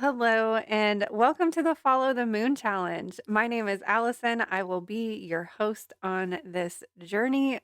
Hello, and welcome to the Follow the Moon Challenge. My name is Allison. I will be your host on this journey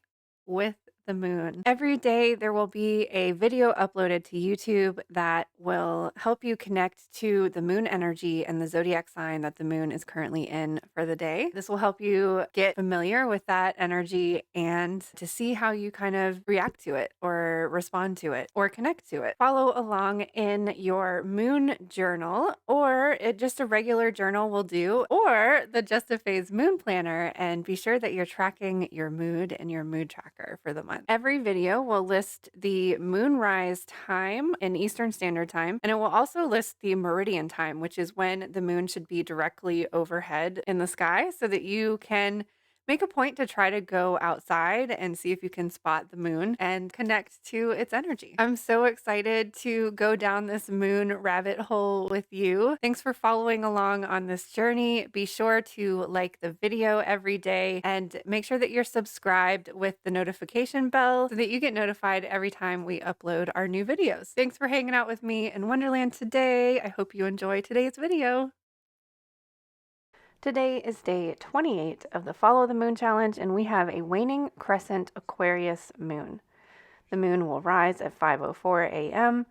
with the moon. Every day, there will be a video uploaded to YouTube that will help you connect to the moon energy and the zodiac sign that the moon is currently in for the day. This will help you get familiar with that energy and to see how you kind of react to it or respond to it or connect to it. Follow along in your moon journal, or just a regular journal will do, or the Just a Phase moon planner, and be sure that you're tracking your mood and your mood tracker for the month. Every video will list the moonrise time in Eastern Standard Time, and it will also list the meridian time, which is when the moon should be directly overhead in the sky, so that you can make a point to try to go outside and see if you can spot the moon and connect to its energy. I'm so excited to go down this moon rabbit hole with you. Thanks for following along on this journey. Be sure to like the video every day and make sure that you're subscribed with the notification bell so that you get notified every time we upload our new videos. Thanks for hanging out with me in Wonderland today. I hope you enjoy today's video. Today is day 28 of the Follow the Moon Challenge, and we have a waning crescent Aquarius moon. The moon will rise at 5:04 a.m.,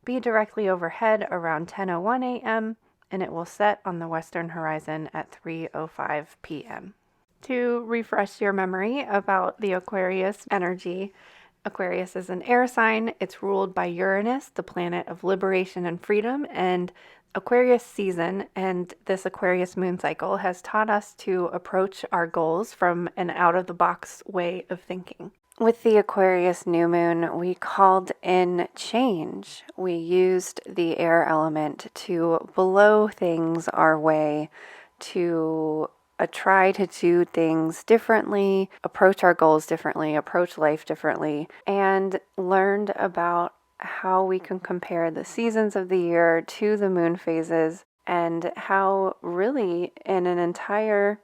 be directly overhead around 10:01 a.m., and it will set on the western horizon at 3:05 p.m. To refresh your memory about the Aquarius energy, Aquarius is an air sign. It's ruled by Uranus, the planet of liberation and freedom, and Aquarius season and this Aquarius moon cycle has taught us to approach our goals from an out-of-the-box way of thinking. With the Aquarius new moon, we called in change. We used the air element to blow things our way, to try to do things differently, approach our goals differently, approach life differently, and learned about how we can compare the seasons of the year to the moon phases, and how really in an entire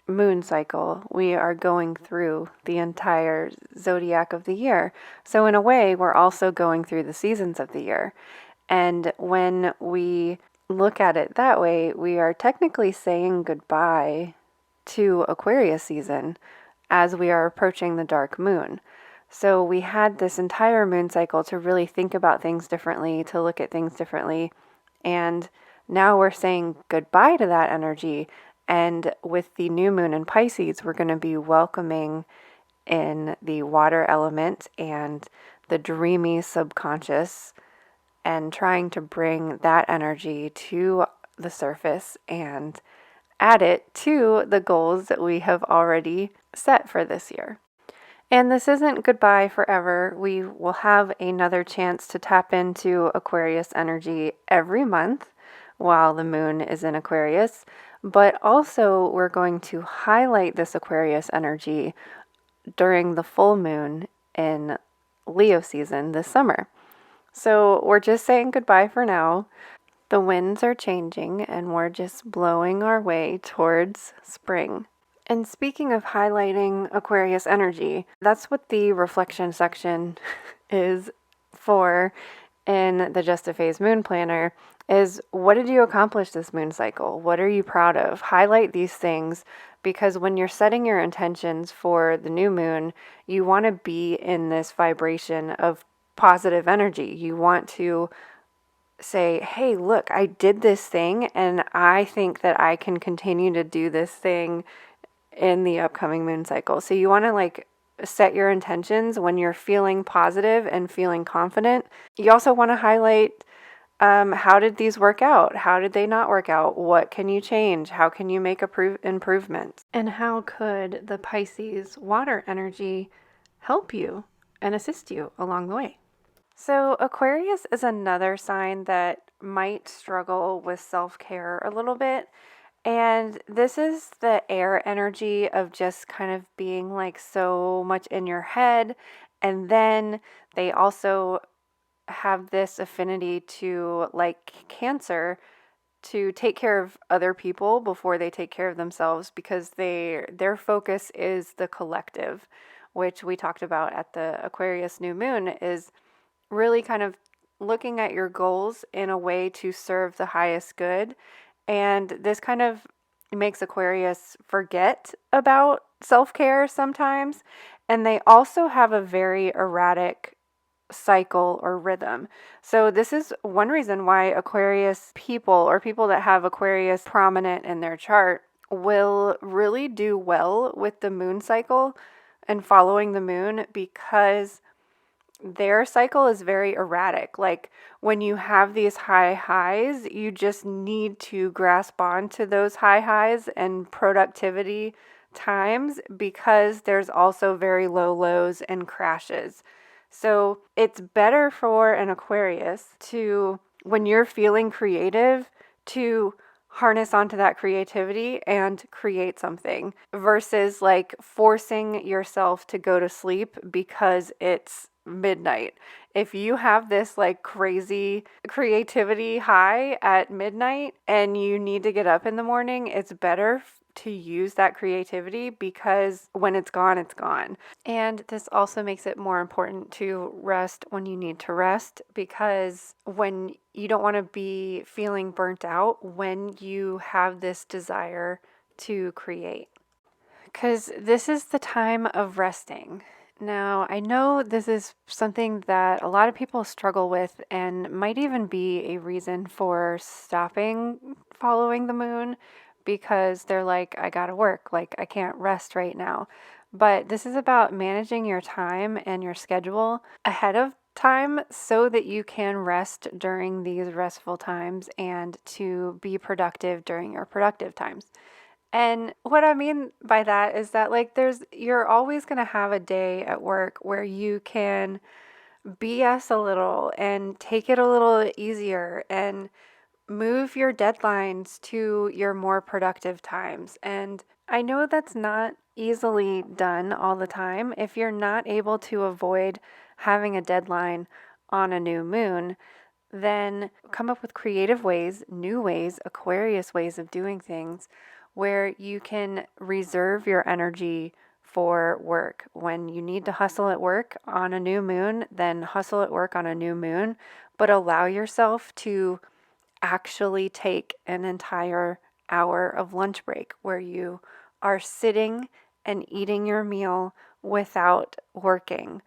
moon cycle we are going through the entire zodiac of the year. So in a way, we're also going through the seasons of the year. And when we look at it that way, we are technically saying goodbye to Aquarius season as we are approaching the dark moon. So we had this entire moon cycle to really think about things differently, to look at things differently. And now we're saying goodbye to that energy. And with the new moon in Pisces, we're going to be welcoming in the water element and the dreamy subconscious, and trying to bring that energy to the surface and add it to the goals that we have already set for this year. And this isn't goodbye forever. We will have another chance to tap into Aquarius energy every month while the moon is in Aquarius, but also we're going to highlight this Aquarius energy during the full moon in Leo season this summer. So we're just saying goodbye for now. The winds are changing and we're just blowing our way towards spring. And speaking of highlighting Aquarius energy, that's what the reflection section is for in the Just a Phase moon planner, is what did you accomplish this moon cycle? What are you proud of? Highlight these things, because when you're setting your intentions for the new moon, you want to be in this vibration of positive energy. You want to say, hey, look, I did this thing and I think that I can continue to do this thing in the upcoming moon cycle. So you want to set your intentions when you're feeling positive and feeling confident. You also want to highlight how did these work out? How did they not work out? What can you change? How can you make improvements? And how could the Pisces water energy help you and assist you along the way? So Aquarius is another sign that might struggle with self-care a little bit. And this is the air energy of just kind of being so much in your head. And then they also have this affinity to, like Cancer, to take care of other people before they take care of themselves, because their focus is the collective, which we talked about at the Aquarius new moon, is really kind of looking at your goals in a way to serve the highest good. And this kind of makes Aquarius forget about self-care sometimes. And they also have a very erratic cycle or rhythm. So this is one reason why Aquarius people, or people that have Aquarius prominent in their chart, will really do well with the moon cycle and following the moon, because their cycle is very erratic. Like when you have these high highs, you just need to grasp on to those high highs and productivity times, because there's also very low lows and crashes. So it's better for an Aquarius to, when you're feeling creative, to harness onto that creativity and create something, versus like forcing yourself to go to sleep because it's midnight. If you have this like crazy creativity high at midnight and you need to get up in the morning, it's better to use that creativity, because when it's gone, it's gone. And this also makes it more important to rest when you need to rest, because when you don't want to be feeling burnt out when you have this desire to create, because this is the time of resting. Now, I know this is something that a lot of people struggle with and might even be a reason for stopping following the moon, because they're like, I gotta work, like, I can't rest right now. But this is about managing your time and your schedule ahead of time so that you can rest during these restful times and to be productive during your productive times. And what I mean by that is that like you're always going to have a day at work where you can BS a little and take it a little easier and move your deadlines to your more productive times. And I know that's not easily done all the time. If you're not able to avoid having a deadline on a new moon, then come up with creative ways, new ways, Aquarius ways of doing things, where you can reserve your energy for work. When you need to hustle at work on a new moon, then hustle at work on a new moon, but allow yourself to actually take an entire hour of lunch break where you are sitting and eating your meal without working,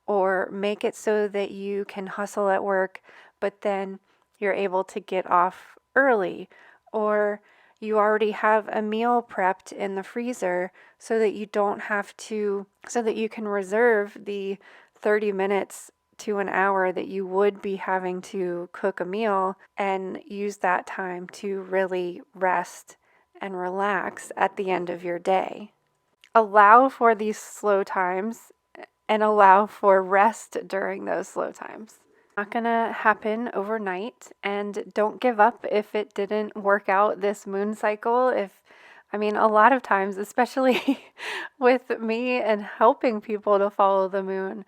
or make it so that you can hustle at work, but then you're able to get off early, or you already have a meal prepped in the freezer so that you don't have to, so that you can reserve the 30 minutes to an hour that you would be having to cook a meal, and use that time to really rest and relax at the end of your day. Allow for these slow times and allow for rest during those slow times. Not gonna happen overnight, and don't give up if it didn't work out this moon cycle. A lot of times, especially with me and helping people to follow the moon,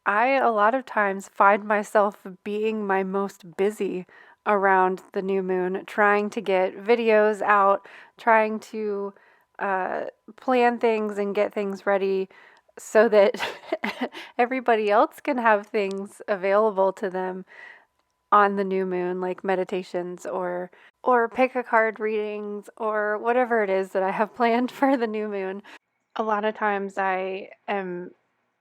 I a lot of times find myself being my most busy around the new moon, trying to get videos out, trying to plan things and get things ready so that everybody else can have things available to them on the new moon, like meditations or pick a card readings or whatever it is that I have planned for the new moon. A lot of times I am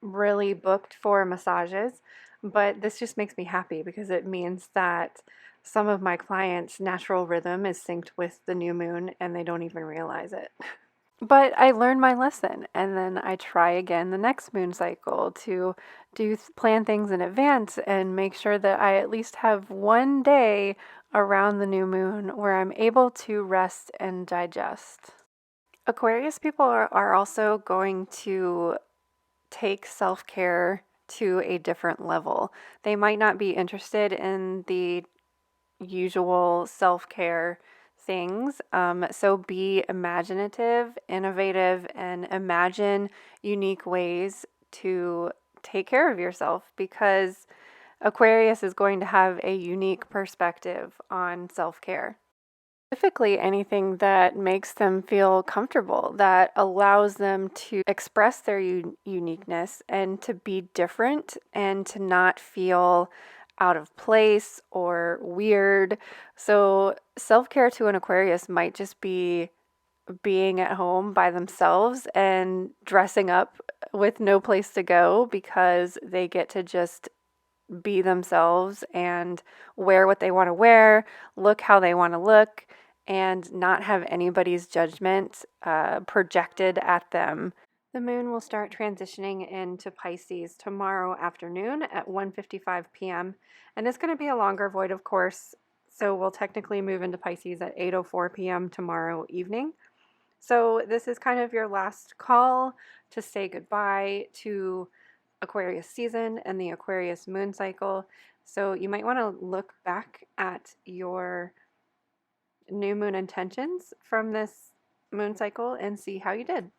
really booked for massages, but this just makes me happy because it means that some of my clients' natural rhythm is synced with the new moon and they don't even realize it. But I learn my lesson, and then I try again the next moon cycle to plan things in advance and make sure that I at least have one day around the new moon where I'm able to rest and digest. Aquarius people are also going to take self-care to a different level. They might not be interested in the usual self-care things. So be imaginative, innovative, and imagine unique ways to take care of yourself, because Aquarius is going to have a unique perspective on self-care. Specifically, anything that makes them feel comfortable, that allows them to express their uniqueness and to be different and to not feel out of place or weird. So self-care to an Aquarius might just be being at home by themselves and dressing up with no place to go because they get to just be themselves and wear what they want to wear, look how they want to look, and not have anybody's judgment projected at them. The moon will start transitioning into Pisces tomorrow afternoon at 1:55 p.m. and it's going to be a longer void, of course. So we'll technically move into Pisces at 8:04 p.m. tomorrow evening. So this is kind of your last call to say goodbye to Aquarius season and the Aquarius moon cycle. So you might want to look back at your new moon intentions from this moon cycle and see how you did.